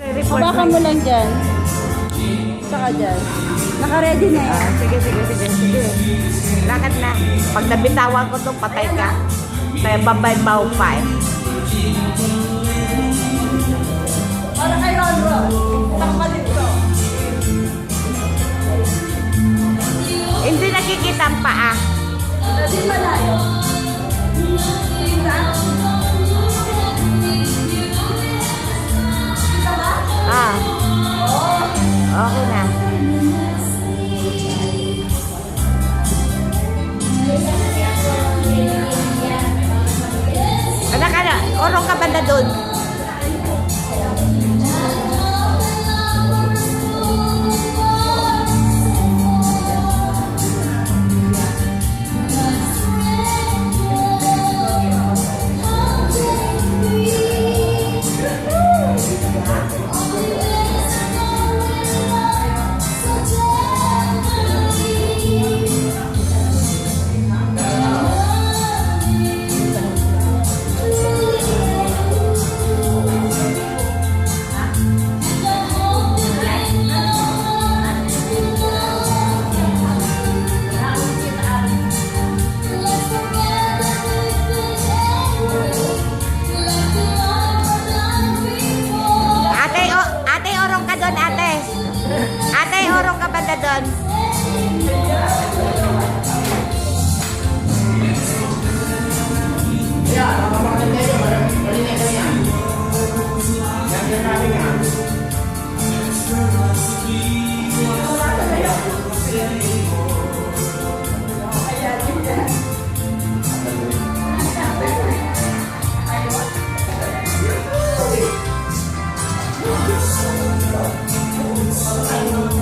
Habakan mo lang dyan. Saka dyan. Naka-ready na yan. Sige. Lakad na. Pag nabitawan ko to, patay ka. Kaya babay baw pa eh. Para kay Ronro. Takpalit ko. Hindi nakikita ang paa. Hindi malayo. Kita? Kita ba? Ah. Okay na. Anak, orong ka banda doon. Ate, orong ka doon, ate. Ate, orong ka banda doon.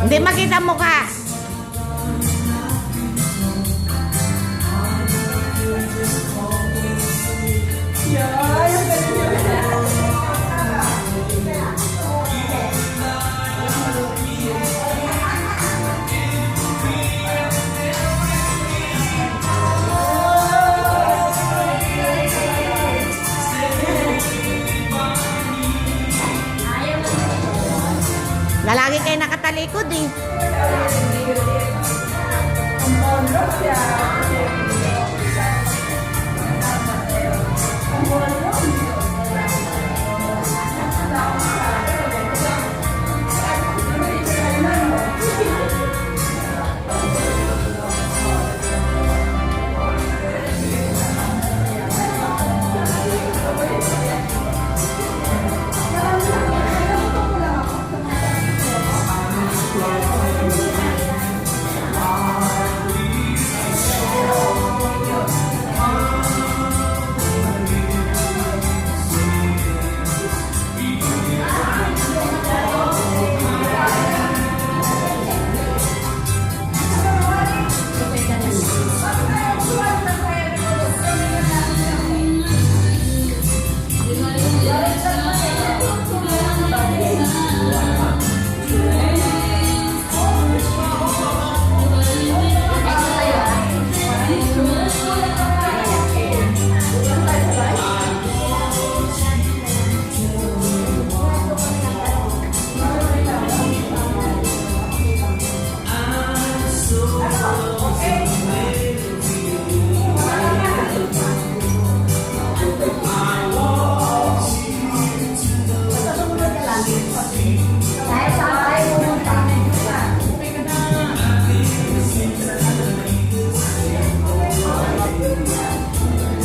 Hindi makita mukha. Lalaki kayo nakatalikod eh.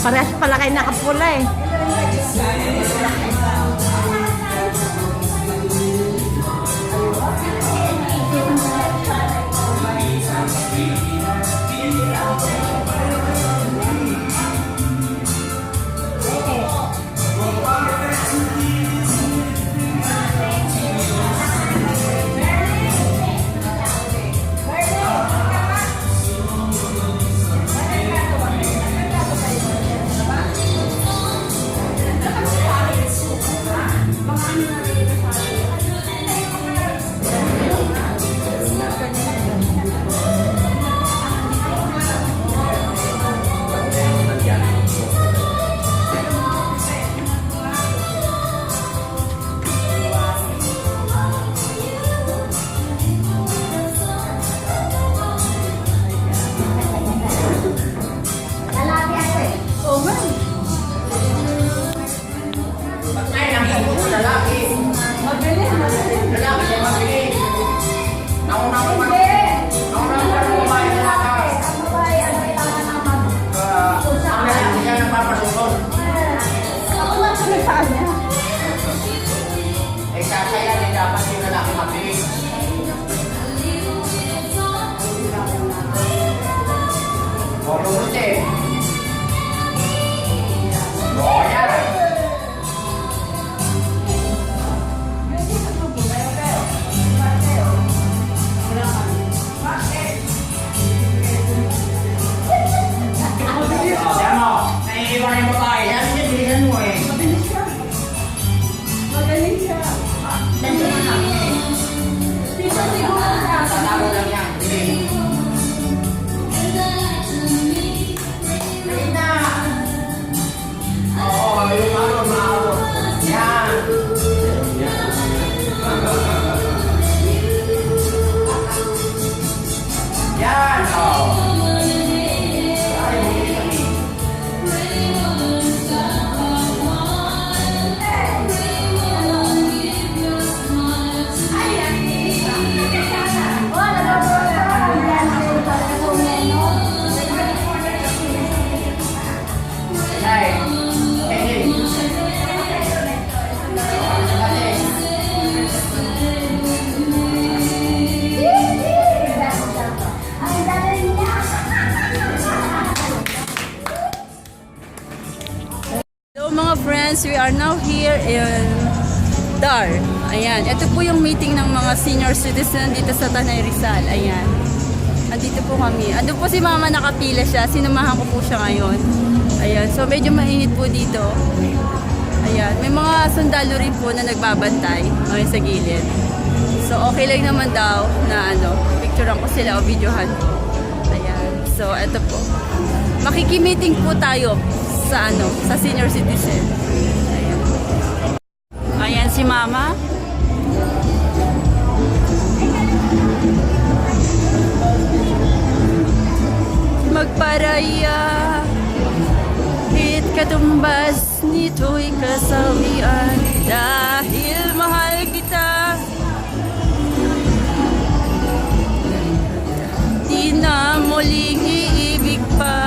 Parehas pala kayo nakapula eh. friends, we are now here in DAR. Ayan, ito po yung meeting ng mga senior citizen dito sa Tanay Rizal. Ayan. Andito po kami. Ando po si mama, nakapila siya. Sinamahan ko po siya ngayon. Ayan, so medyo mainit po dito. Ayan, may mga sundalo rin po na nagbabantay sa gilid. So okay lang naman daw na picturean ko sila o videohan ko. Ayan, so ito po. Makikimiting po tayo sa sa senior citizen. Ayan. Ayan si mama. Magparaya, hit katumbas nito'y kasawian, dahil mahal kita. Di na muling iibig pa.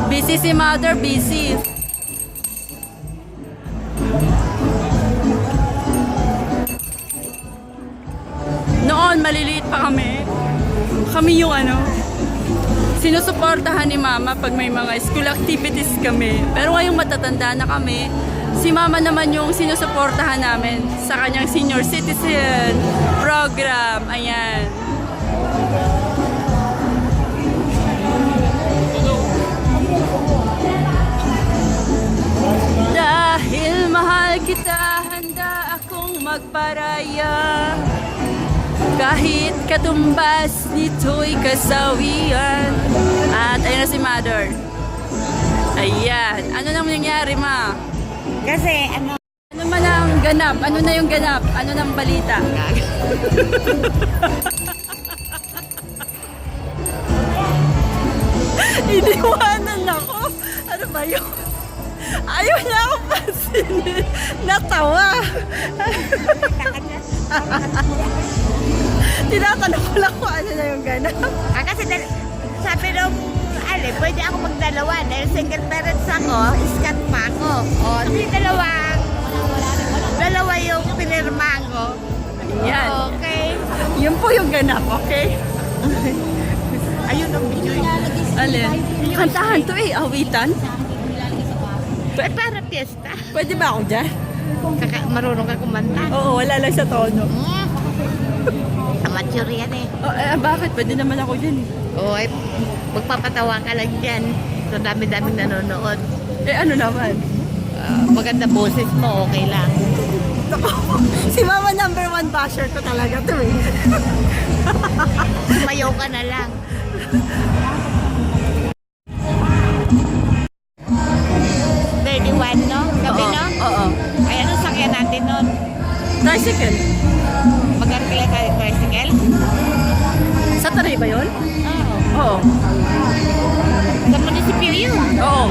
Busy si mother, busy. Noon, maliliit pa kami. Kami yung sinusuportahan ni mama pag may mga school activities kami. Pero ngayong matatanda na kami, si mama naman yung sinusuportahan namin sa kanyang senior citizen program. Ayan. Dahil mahal kita, handa akong magparaya, kahit katumbas nito'y kasawian. At ayun na si mother. Ayan. Ano nang nangyari, ma? Kasi Ano man ang ganap? Ano na yung ganap? Ano nang balita? Iniwanan ako. Ano ba yun? Ayaw niya akong pansinin. Natawa. Tinatanong ko lang kung ano na yung ganap. kasi sabi nung pwede ako magdalawa dahil single parents ako, iskat pa ako. O, di dalawa yung pinirma ko. Yan. Okay. Yun po yung ganap, okay? Ayun ang video yun. Alin? Kantahan to awitan. Para piyesta. Pwede ba ako dyan? Marunong ka kumanta. Oo, wala lang sa tono. Amateur yan Oh, bakit? Pwede naman ako dyan. Oo, magpapatawa ka lang dyan. So, dami-daming nanonood. Ano naman? Maganda boses mo, okay lang. Si mama number 1 basher ko talaga to Sumayaw ka na lang. No? Gabi, no? Oo. Ay, anong sakyan natin nun? Tricycle. Magkano kailan tayo tricycle? Sa Tanay ba yun? Oo. Oo. Sa munisipyo yun. Oo.